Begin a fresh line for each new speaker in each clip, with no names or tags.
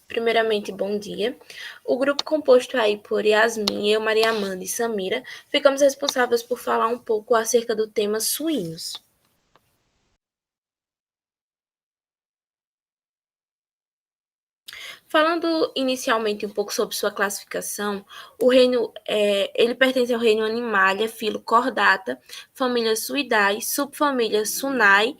Primeiramente, bom dia. O grupo composto aí por Yasmin, eu, Maria Amanda e Samira, ficamos responsáveis por falar um pouco acerca do tema suínos. Falando inicialmente um pouco sobre sua classificação, ele pertence ao reino Animalia, filo Chordata, família Suidae, subfamília Sunae,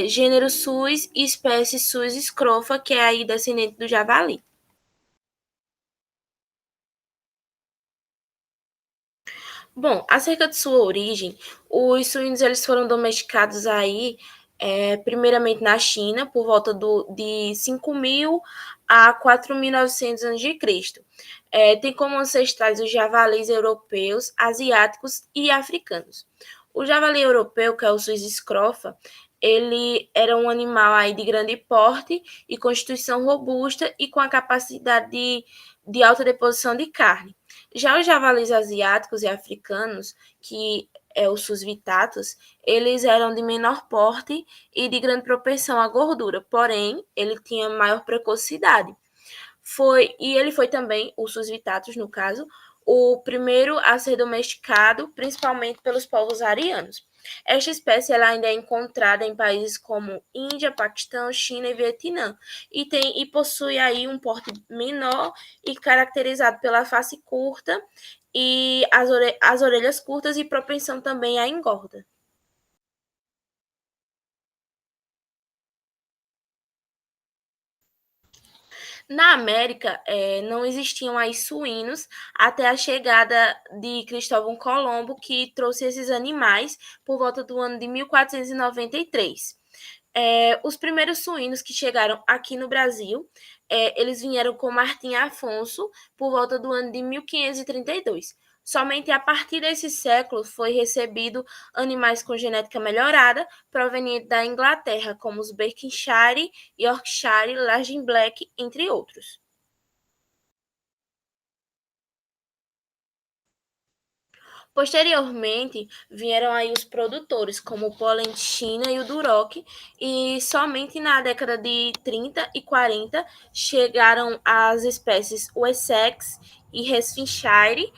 gênero Sus e espécie Sus scrofa, que é aí descendente do javali. Bom, acerca de sua origem, os suínos eles foram domesticados aí, primeiramente na China, por volta de 5.000 a 4.900 a.C. Tem como ancestrais os javalis europeus, asiáticos e africanos. O javali europeu, que é o Suis scrofa, ele era um animal aí de grande porte e constituição robusta e com a capacidade de alta deposição de carne. Já os javalis asiáticos e africanos, que é os susvitatus, eles eram de menor porte e de grande propensão à gordura, porém, ele tinha maior precocidade. Ele foi também, o susvitatus no caso, o primeiro a ser domesticado, principalmente pelos povos arianos. Esta espécie ela ainda é encontrada em países como Índia, Paquistão, China e Vietnã e possui aí um porte menor e caracterizado pela face curta e as orelhas curtas e propensão também à engorda. Na América, não existiam aí suínos até a chegada de Cristóvão Colombo, que trouxe esses animais por volta do ano de 1493. Os primeiros suínos que chegaram aqui no Brasil, eles vieram com Martim Afonso por volta do ano de 1532. Somente a partir desse século foi recebido animais com genética melhorada, provenientes da Inglaterra, como os Berkshire, Yorkshire, Largin Black, entre outros. Posteriormente, vieram aí os produtores, como o Pollen China e o Duroc, e somente na década de 30 e 40 chegaram as espécies Wessex e Hertfordshire,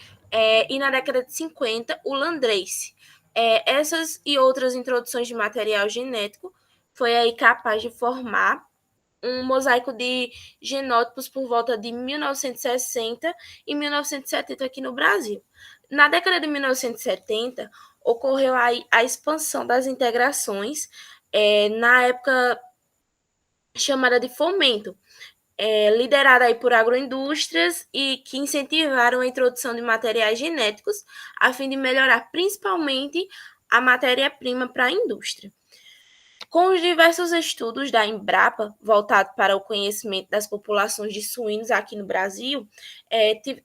e na década de 50 o Landrace. Essas e outras introduções de material genético foi aí capaz de formar um mosaico de genótipos por volta de 1960 e 1970 aqui no Brasil. Na década de 1970, ocorreu a expansão das integrações, na época chamada de fomento, liderada aí por agroindústrias e que incentivaram a introdução de materiais genéticos a fim de melhorar principalmente a matéria-prima para a indústria. Com os diversos estudos da Embrapa voltados para o conhecimento das populações de suínos aqui no Brasil,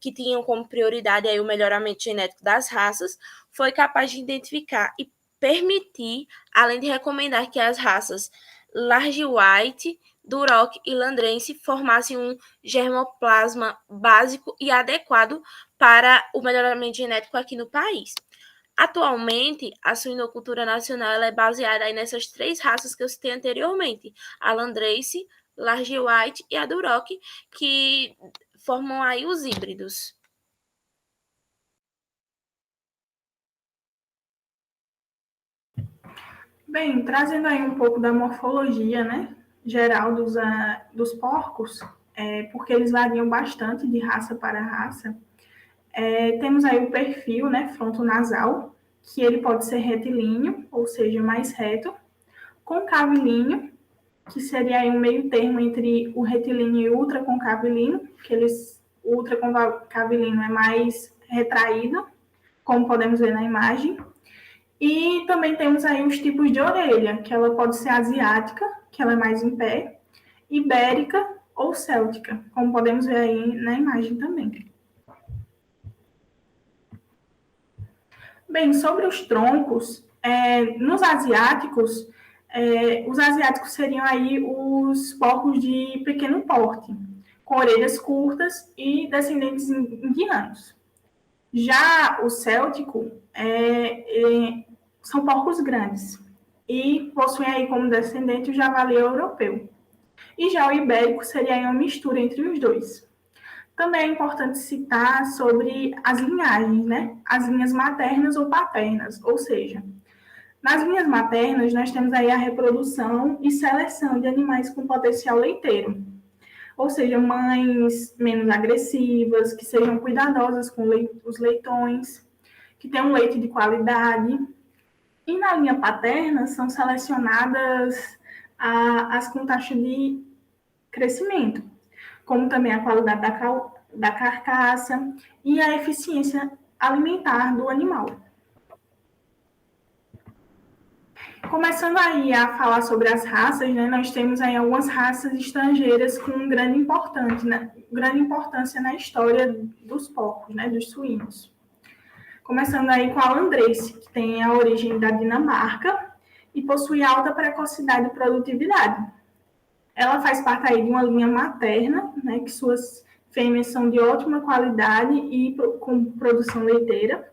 que tinham como prioridade aí o melhoramento genético das raças, foi capaz de identificar e permitir, além de recomendar que as raças Large White, Duroc e Landrense formassem um germoplasma básico e adequado para o melhoramento genético aqui no país. Atualmente, a suinocultura nacional ela é baseada aí nessas três raças que eu citei anteriormente, a Landrace, Large White e a Duroc, que formam aí os híbridos.
Bem, trazendo aí um pouco da morfologia, né, geral dos porcos, porque eles variam bastante de raça para raça. Temos aí o perfil, né, frontonasal, que ele pode ser retilíneo, ou seja, mais reto, concavilíneo, que seria aí um meio termo entre o retilíneo e o ultraconcavilíneo, o ultraconcavilíneo é mais retraído, como podemos ver na imagem. E também temos aí os tipos de orelha, que ela pode ser asiática, que ela é mais em pé, ibérica ou céltica, como podemos ver aí na imagem também. Bem, sobre os troncos, os asiáticos seriam aí os porcos de pequeno porte, com orelhas curtas e descendentes indianos. Já o céltico são porcos grandes e possuem aí como descendente o javali europeu. E já o ibérico seria uma mistura entre os dois. Também é importante citar sobre as linhagens, né? As linhas maternas ou paternas, ou seja, nas linhas maternas nós temos aí a reprodução e seleção de animais com potencial leiteiro, ou seja, mães menos agressivas, que sejam cuidadosas com os leitões, que tenham leite de qualidade. E na linha paterna são selecionadas as com taxa de crescimento, como também a qualidade da carcaça e a eficiência alimentar do animal. Começando aí a falar sobre as raças, né, nós temos aí algumas raças estrangeiras com grande importância na história dos porcos, né, dos suínos. Começando aí com a Landrace, que tem a origem da Dinamarca e possui alta precocidade e produtividade. Ela faz parte aí de uma linha materna, né, que suas fêmeas são de ótima qualidade e com produção leiteira,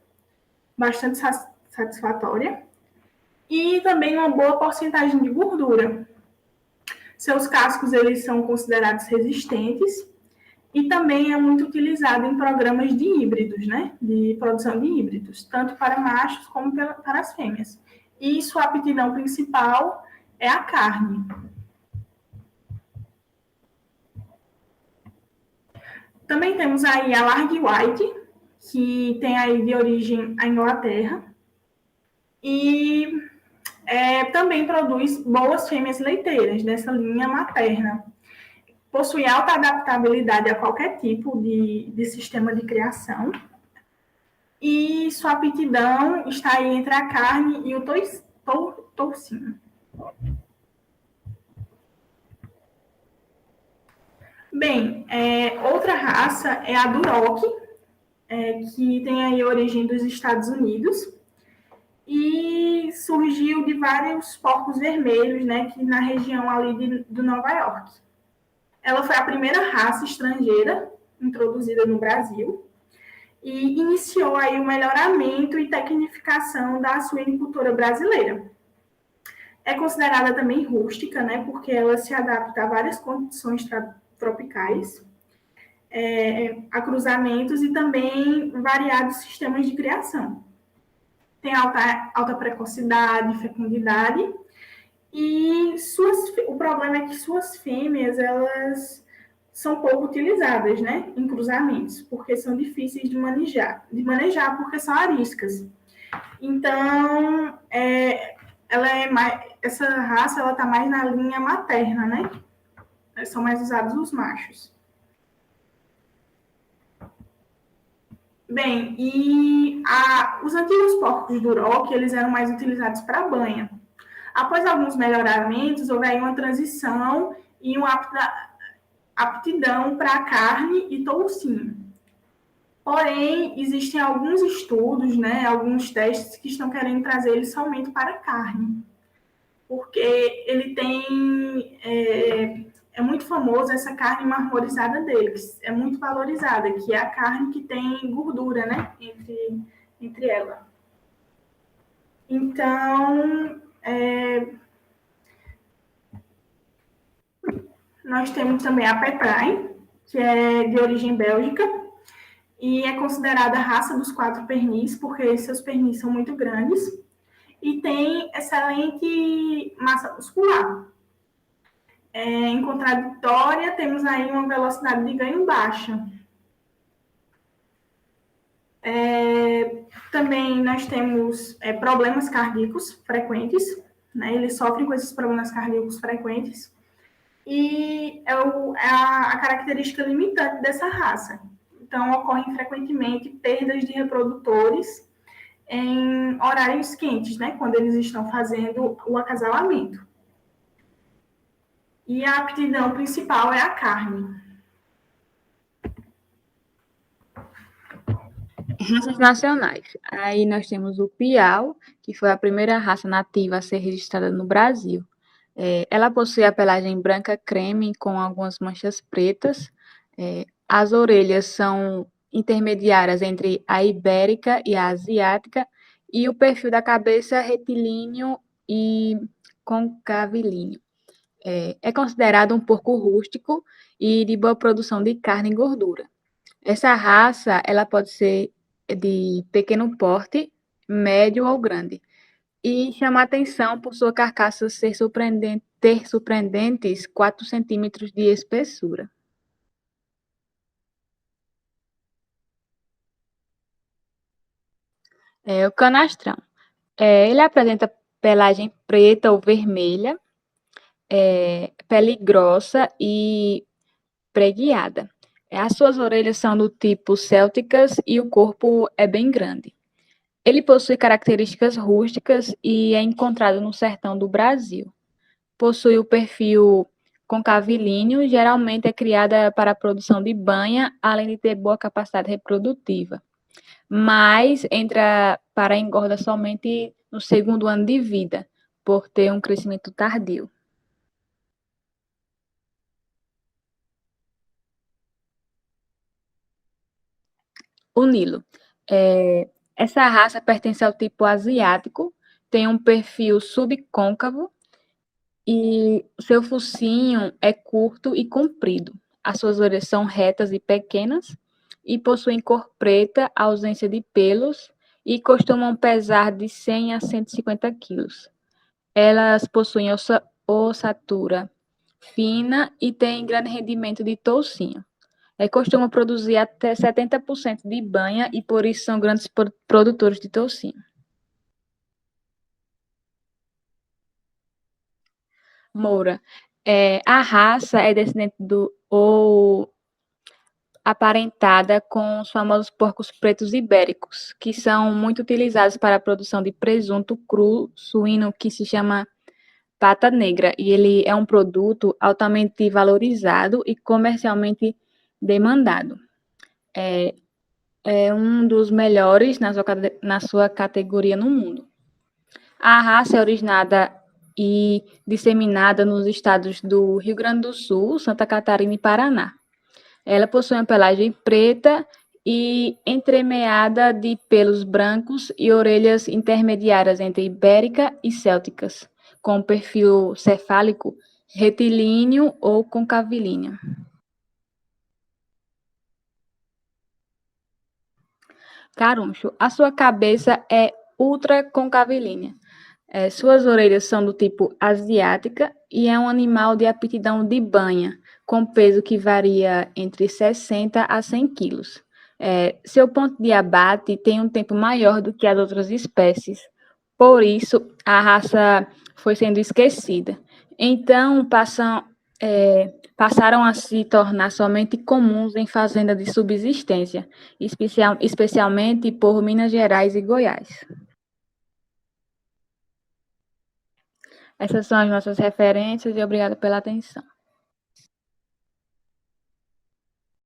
bastante satisfatória, e também uma boa porcentagem de gordura. Seus cascos eles são considerados resistentes e também é muito utilizado em programas de híbridos, né, de produção de híbridos, tanto para machos como para as fêmeas. E sua aptidão principal é a carne. Também temos aí a Largue White, que tem aí de origem a Inglaterra, e também produz boas fêmeas leiteiras dessa linha materna. Possui alta adaptabilidade a qualquer tipo de sistema de criação, e sua aptidão está aí entre a carne e o toucinho. Bem, outra raça é a Duroc, que tem aí origem dos Estados Unidos e surgiu de vários porcos vermelhos, né, que na região ali do Nova York. Ela foi a primeira raça estrangeira introduzida no Brasil e iniciou aí o melhoramento e tecnificação da suinicultura brasileira. É considerada também rústica, né, porque ela se adapta a várias condições tropicais, a cruzamentos e também variados sistemas de criação. Tem alta precocidade, fecundidade, e o problema é que suas fêmeas, elas são pouco utilizadas, né, em cruzamentos, porque são difíceis de manejar porque são ariscas. Então, essa raça ela está mais na linha materna, né? São mais usados os machos. Bem, e os antigos porcos Duroc, eles eram mais utilizados para banha. Após alguns melhoramentos, houve aí uma transição e uma aptidão para carne e toucinho. Porém, existem alguns estudos, né, alguns testes que estão querendo trazer ele somente para carne, porque ele tem é muito famoso essa carne marmorizada dele, que é muito valorizada, que é a carne que tem gordura, né, entre ela. Então, nós temos também a Pétrin, que é de origem bélgica, e é considerada a raça dos 4 pernis, porque seus pernis são muito grandes, e tem excelente massa muscular. Em contraditória, temos aí uma velocidade de ganho baixa. Também nós temos problemas cardíacos frequentes, né? Eles sofrem com esses problemas cardíacos frequentes, e é a característica limitante dessa raça. Então, ocorrem frequentemente perdas de reprodutores em horários quentes, né? Quando eles estão fazendo o acasalamento. E a aptidão principal é a carne.
Raças nacionais. Aí nós temos o Piau, que foi a primeira raça nativa a ser registrada no Brasil. Ela possui a pelagem branca creme com algumas manchas pretas. As orelhas são intermediárias entre a ibérica e a asiática, e o perfil da cabeça é retilíneo e concavilíneo. É considerado um porco rústico e de boa produção de carne e gordura. Essa raça, ela pode ser de pequeno porte, médio ou grande, e chama atenção por sua carcaça ter surpreendentes 4 centímetros de espessura. O canastrão. Ele apresenta pelagem preta ou vermelha, pele grossa e preguiada. As suas orelhas são do tipo célticas e o corpo é bem grande. Ele possui características rústicas e é encontrado no sertão do Brasil. Possui o perfil concavilíneo, geralmente é criada para a produção de banha, além de ter boa capacidade reprodutiva. Mas entra para a engorda somente no segundo ano de vida, por ter um crescimento tardio. O Nilo. Essa raça pertence ao tipo asiático, tem um perfil subcôncavo e seu focinho é curto e comprido. As suas orelhas são retas e pequenas e possuem cor preta, ausência de pelos e costumam pesar de 100 a 150 quilos. Elas possuem ossatura fina e têm grande rendimento de toucinho. Costumam produzir até 70% de banha e por isso são grandes produtores de toucinho. Moura. A raça é descendente ou aparentada com os famosos porcos pretos ibéricos, que são muito utilizados para a produção de presunto cru suíno, que se chama pata negra, e ele é um produto altamente valorizado e comercialmente demandado. É um dos melhores na sua categoria no mundo. A raça é originada e disseminada nos estados do Rio Grande do Sul, Santa Catarina e Paraná. Ela possui uma pelagem preta e entremeada de pelos brancos e orelhas intermediárias entre ibérica e célticas, com perfil cefálico retilíneo ou concavilíneo. Caruncho. A sua cabeça é ultraconcavilínea. Suas orelhas são do tipo asiática e é um animal de aptidão de banha, com peso que varia entre 60 a 100 quilos. Seu ponto de abate tem um tempo maior do que as outras espécies, por isso a raça foi sendo esquecida. Então, passaram a se tornar somente comuns em fazendas de subsistência, especialmente por Minas Gerais e Goiás. Essas são as nossas referências e obrigada pela atenção.